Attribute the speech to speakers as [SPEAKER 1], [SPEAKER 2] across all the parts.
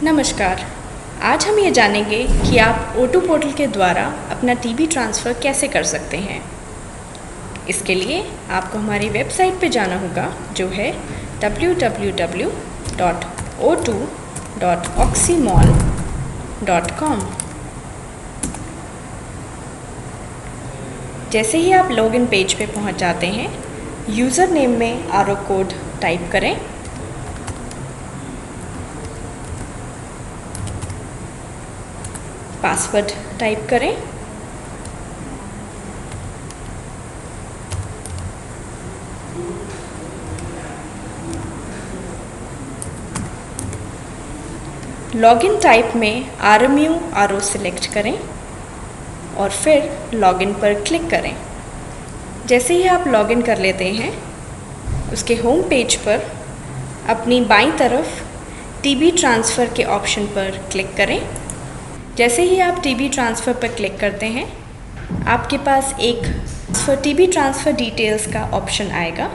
[SPEAKER 1] नमस्कार। आज हम ये जानेंगे कि आप O2 पोर्टल के द्वारा अपना टीबी ट्रांसफ़र कैसे कर सकते हैं। इसके लिए आपको हमारी वेबसाइट पे जाना होगा जो है www.o2.oxymol.com। जैसे ही आप लॉगिन पेज पे पहुंच जाते हैं, यूज़र नेम में आरओ कोड टाइप करें। पासवर्ड टाइप करें। लॉगिन टाइप में RMU सिलेक्ट करें और फिर लॉगिन पर क्लिक करें। जैसे ही आप लॉगिन कर लेते हैं, उसके होम पेज पर अपनी बाईं तरफ टीबी ट्रांसफ़र के ऑप्शन पर क्लिक करें। जैसे ही आप टीबी ट्रांसफ़र पर क्लिक करते हैं, आपके पास एक टीबी ट्रांसफ़र डिटेल्स का ऑप्शन आएगा।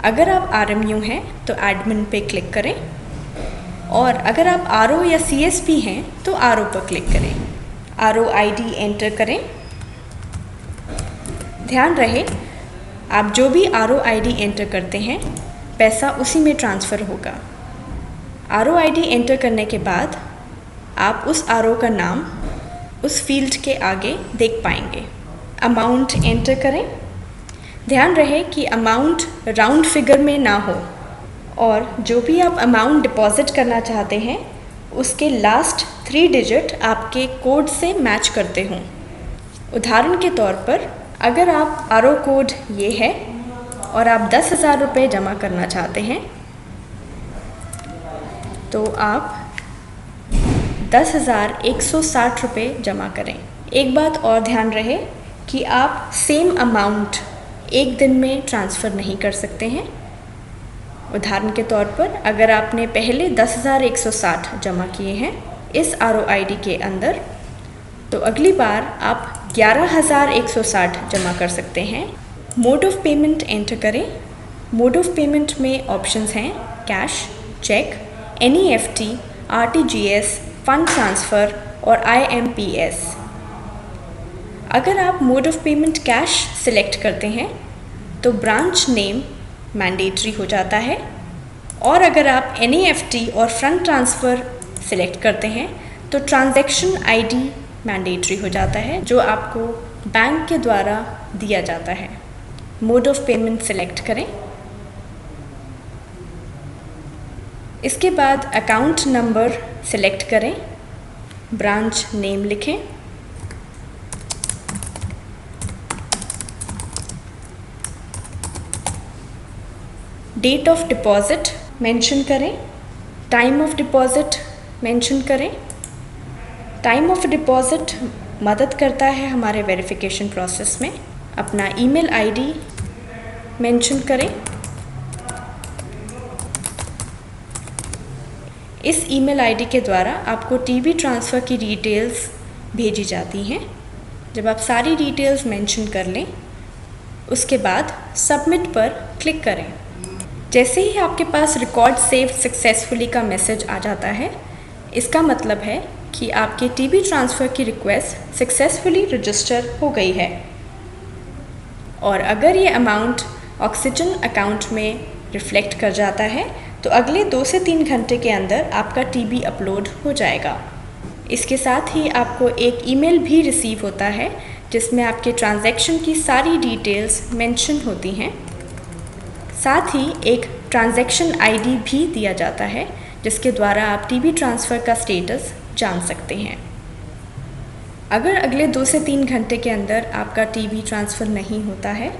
[SPEAKER 1] अगर आप RMU हैं तो एडमिन पे क्लिक करें और अगर आप RO या CSP हैं तो RO पर क्लिक करें। RO ID एंटर करें। ध्यान रहे, आप जो भी RO ID एंटर करते हैं, पैसा उसी में ट्रांसफ़र होगा। RO ID एंटर करने के बाद आप उस RO का नाम उस फील्ड के आगे देख पाएंगे। अमाउंट एंटर करें। ध्यान रहे कि अमाउंट राउंड फिगर में ना हो और जो भी आप अमाउंट डिपॉजिट करना चाहते हैं, उसके लास्ट 3 डिजिट आपके कोड से मैच करते हों। उदाहरण के तौर पर, अगर आप RO कोड ये है और आप 10,000 रुपये जमा करना चाहते हैं, तो आप 10,160 रुपये जमा करें। एक बात और ध्यान रहे कि आप सेम अमाउंट एक दिन में ट्रांसफ़र नहीं कर सकते हैं। उदाहरण के तौर पर, अगर आपने पहले 10,160 जमा किए हैं इस RO ID के अंदर, तो अगली बार आप 11,160 जमा कर सकते हैं। मोड ऑफ़ पेमेंट एंटर करें। मोड ऑफ़ पेमेंट में ऑप्शंस हैं cash, cheque, NEFT, RTGS, fund transfer और IMPS। अगर आप mode of payment cash select करते हैं तो ब्रांच नेम मैंडेटरी हो जाता है, और अगर आप NEFT और फंड ट्रांसफ़र सिलेक्ट करते हैं तो ट्रांजैक्शन ID मैंडेटरी हो जाता है, जो आपको बैंक के द्वारा दिया जाता है। मोड ऑफ़ पेमेंट सिलेक्ट करें। इसके बाद अकाउंट नंबर सिलेक्ट करें, ब्रांच नेम लिखें, डेट ऑफ डिपॉज़िट मेंशन करें, टाइम ऑफ डिपॉज़िट मेंशन करें। टाइम ऑफ डिपॉज़िट मदद करता है हमारे वेरिफिकेशन प्रोसेस में। अपना ईमेल ID मेंशन करें। इस ईमेल ID के द्वारा आपको टीबी ट्रांसफ़र की डिटेल्स भेजी जाती हैं। जब आप सारी डिटेल्स मेंशन कर लें, उसके बाद सबमिट पर क्लिक करें। जैसे ही आपके पास रिकॉर्ड सेव सक्सेसफुली का मैसेज आ जाता है, इसका मतलब है कि आपके टीबी ट्रांसफ़र की रिक्वेस्ट सक्सेसफुली रजिस्टर हो गई है। और अगर ये अमाउंट ऑक्सीजन अकाउंट में रिफ्लेक्ट कर जाता है, तो अगले 2 से 3 घंटे के अंदर आपका टीबी अपलोड हो जाएगा। इसके साथ ही आपको एक ईमेल भी रिसीव होता है जिसमें आपके ट्रांजैक्शन की सारी डिटेल्स मेंशन होती हैं। साथ ही एक ट्रांजैक्शन ID भी दिया जाता है जिसके द्वारा आप टीबी ट्रांसफ़र का स्टेटस जान सकते हैं। अगर अगले 2 से 3 घंटे के अंदर आपका टीबी ट्रांसफ़र नहीं होता है,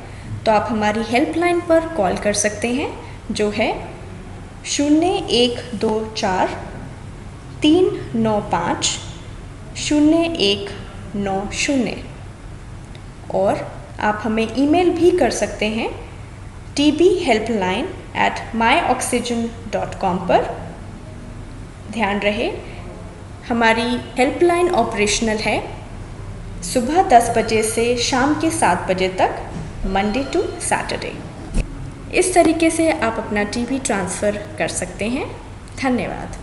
[SPEAKER 1] तो आप हमारी हेल्पलाइन पर कॉल कर सकते हैं जो है 0124 395 0190, और आप हमें ईमेल भी कर सकते हैं tbhelpline@myoxygen.com पर। ध्यान रहे, हमारी हेल्पलाइन ऑपरेशनल है सुबह 10 बजे से शाम के 7 बजे तक, मंडे टू सैटरडे। इस तरीके से आप अपना टीबी ट्रांसफ़र कर सकते हैं। धन्यवाद।